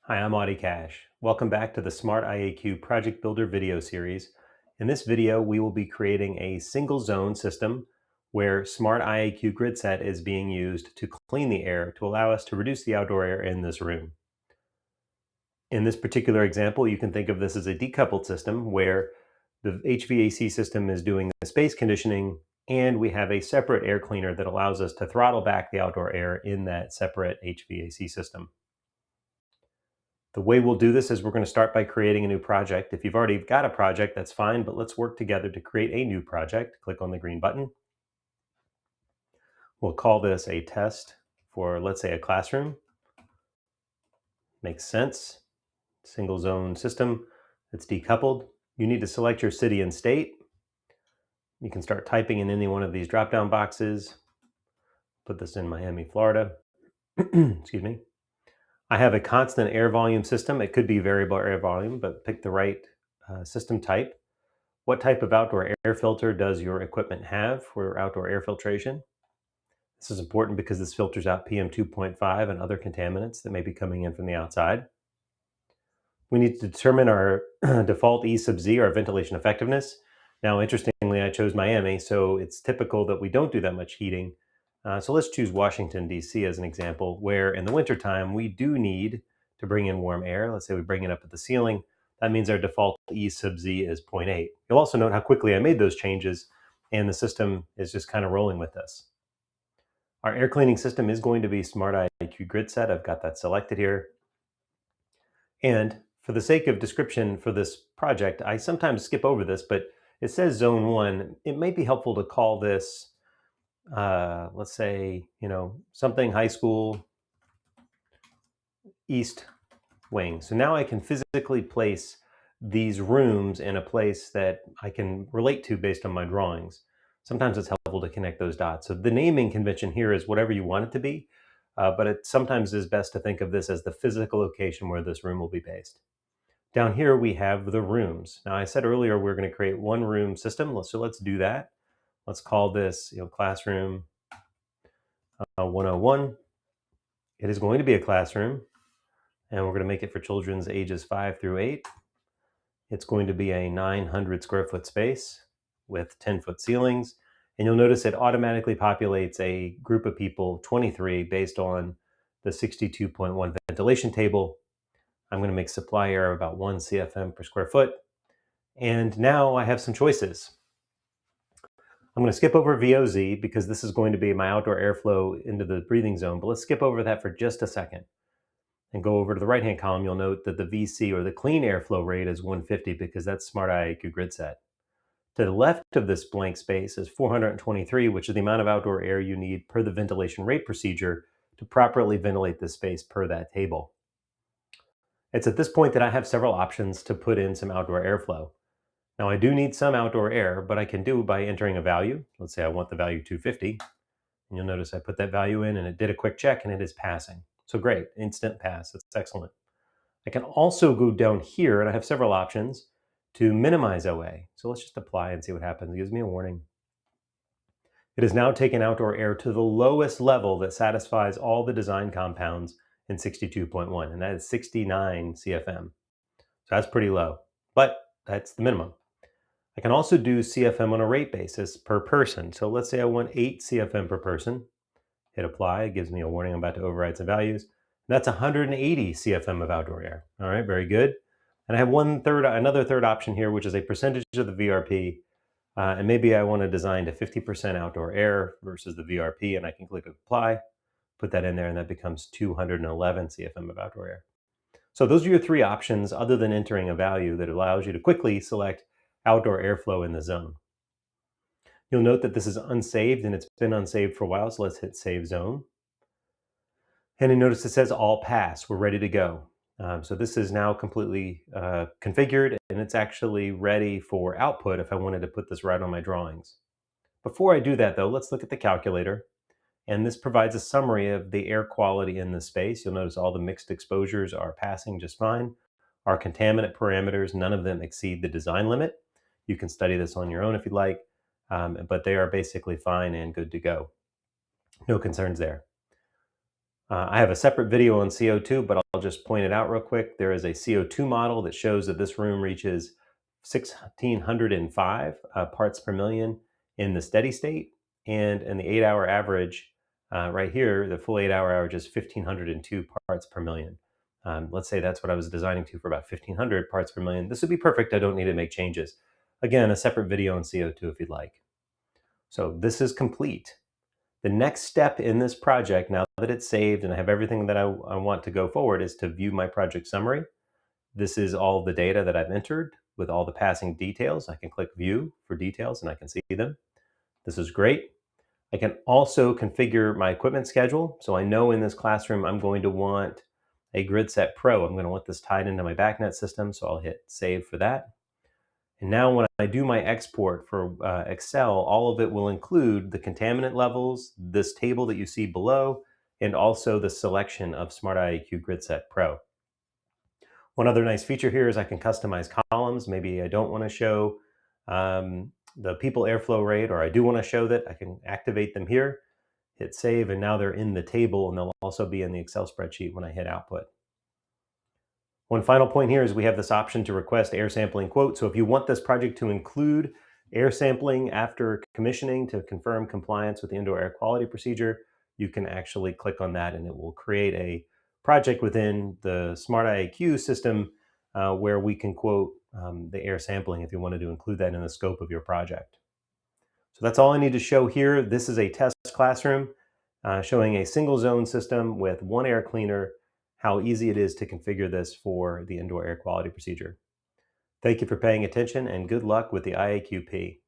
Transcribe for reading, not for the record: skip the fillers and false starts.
Hi, I'm Audie Cash. Welcome back to the smartIAQ Project Builder video series. In this video, we will be creating a single zone system where smartIAQ GridSet is being used to clean the air to allow us to reduce the outdoor air in this room. In this particular example, you can think of this as a decoupled system where the HVAC system is doing the space conditioning and we have a separate air cleaner that allows us to throttle back the outdoor air in that separate HVAC system. The way we'll do this is we're going to start by creating a new project. If you've already got a project, that's fine, but let's work together to create a new project. Click on the green button. We'll call this a test for, let's say, a classroom. Makes sense. Single zone system that's decoupled. You need to select your city and state. You can start typing in any one of these drop-down boxes. Put this in Miami, Florida. Excuse me. I have a constant air volume system. It could be variable air volume, but pick the right system type. What type of outdoor air filter does your equipment have for outdoor air filtration? This is important because this filters out PM 2.5 and other contaminants that may be coming in from the outside. We need to determine our default E sub Z, our ventilation effectiveness. Now, interestingly, I chose Miami, so it's typical that we don't do that much heating. So let's choose Washington, D.C. as an example, where in the wintertime, we do need to bring in warm air. Let's say we bring it up at the ceiling. That means our default E sub Z is 0.8. You'll also note how quickly I made those changes, and the system is just kind of rolling with this. Our air cleaning system is going to be smartIAQ GridSet. I've got that selected here. And for the sake of description for this project, I sometimes skip over this, but it says Zone 1. It might be helpful to call this, let's say, something high school east wing. So now I can physically place these rooms in a place that I can relate to based on my drawings. Sometimes it's helpful to connect those dots. So the naming convention here is whatever you want it to be, but it sometimes is best to think of this as the physical location where this room will be based. Down here we have the rooms. Now I said earlier we're going to create one room system, so let's do that. Let's call this classroom 101. It is going to be a classroom, and we're going to make it for children's ages 5 through 8. It's going to be a 900 square foot space with 10-foot ceilings. And you'll notice it automatically populates a group of people, 23, based on the 62.1 ventilation table. I'm going to make supply air about 1 CFM per square foot. And now I have some choices. I'm going to skip over VOZ because this is going to be my outdoor airflow into the breathing zone, but let's skip over that for just a second and go over to the right-hand column. You'll note that the VC, or the clean airflow rate, is 150 because that's smartIAQ GridSet. To the left of this blank space is 423, which is the amount of outdoor air you need per the ventilation rate procedure to properly ventilate this space per that table. It's at this point that I have several options to put in some outdoor airflow. Now I do need some outdoor air, but I can do by entering a value. Let's say I want the value 250. And you'll notice I put that value in and it did a quick check and it is passing. So great, instant pass, that's excellent. I can also go down here and I have several options to minimize OA. So let's just apply and see what happens. It gives me a warning. It has now taken outdoor air to the lowest level that satisfies all the design compounds in 62.1, and that is 69 CFM. So that's pretty low, but that's the minimum. I can also do CFM on a rate basis per person. So let's say I want 8 CFM per person. Hit apply, it gives me a warning I'm about to override some values. And that's 180 CFM of outdoor air. All right, very good. And I have another third option here, which is a percentage of the VRP. And maybe I want to design to 50% outdoor air versus the VRP, and I can click apply, put that in there, and that becomes 211 CFM of outdoor air. So those are your 3 options other than entering a value that allows you to quickly select outdoor airflow in the zone. You'll note that this is unsaved and it's been unsaved for a while, so let's hit Save Zone. And you notice it says all pass, we're ready to go. So this is now completely configured and it's actually ready for output if I wanted to put this right on my drawings. Before I do that though, let's look at the calculator. And this provides a summary of the air quality in the space. You'll notice all the mixed exposures are passing just fine. Our contaminant parameters, none of them exceed the design limit. You can study this on your own if you'd like, but they are basically fine and good to go. No concerns there. I have a separate video on CO2, but I'll just point it out real quick. There is a CO2 model that shows that this room reaches 1,605 parts per million in the steady state. And in the 8-hour average, right here, the full 8-hour average is 1,502 parts per million. Let's say that's what I was designing to for about 1,500 parts per million. This would be perfect. I don't need to make changes. Again, a separate video on CO2 if you'd like. So this is complete. The next step in this project, now that it's saved and I have everything that I want to go forward, is to view my project summary. This is all the data that I've entered with all the passing details. I can click View for details and I can see them. This is great. I can also configure my equipment schedule. So I know in this classroom I'm going to want a GridSet Pro. I'm going to want this tied into my BACnet system, so I'll hit Save for that. And now when I do my export for Excel, all of it will include the contaminant levels, this table that you see below, and also the selection of smartIAQ GridSet Pro. One other nice feature here is I can customize columns. Maybe I don't want to show the people airflow rate, or I do want to show that. I can activate them here, hit save, and now they're in the table, and they'll also be in the Excel spreadsheet when I hit output. One final point here is we have this option to request air sampling quote. So if you want this project to include air sampling after commissioning to confirm compliance with the indoor air quality procedure, you can actually click on that and it will create a project within the smartIAQ system where we can quote the air sampling if you wanted to include that in the scope of your project. So that's all I need to show here. This is a test classroom showing a single zone system with one air cleaner, how easy it is to configure this for the indoor air quality procedure. Thank you for paying attention and good luck with the IAQP.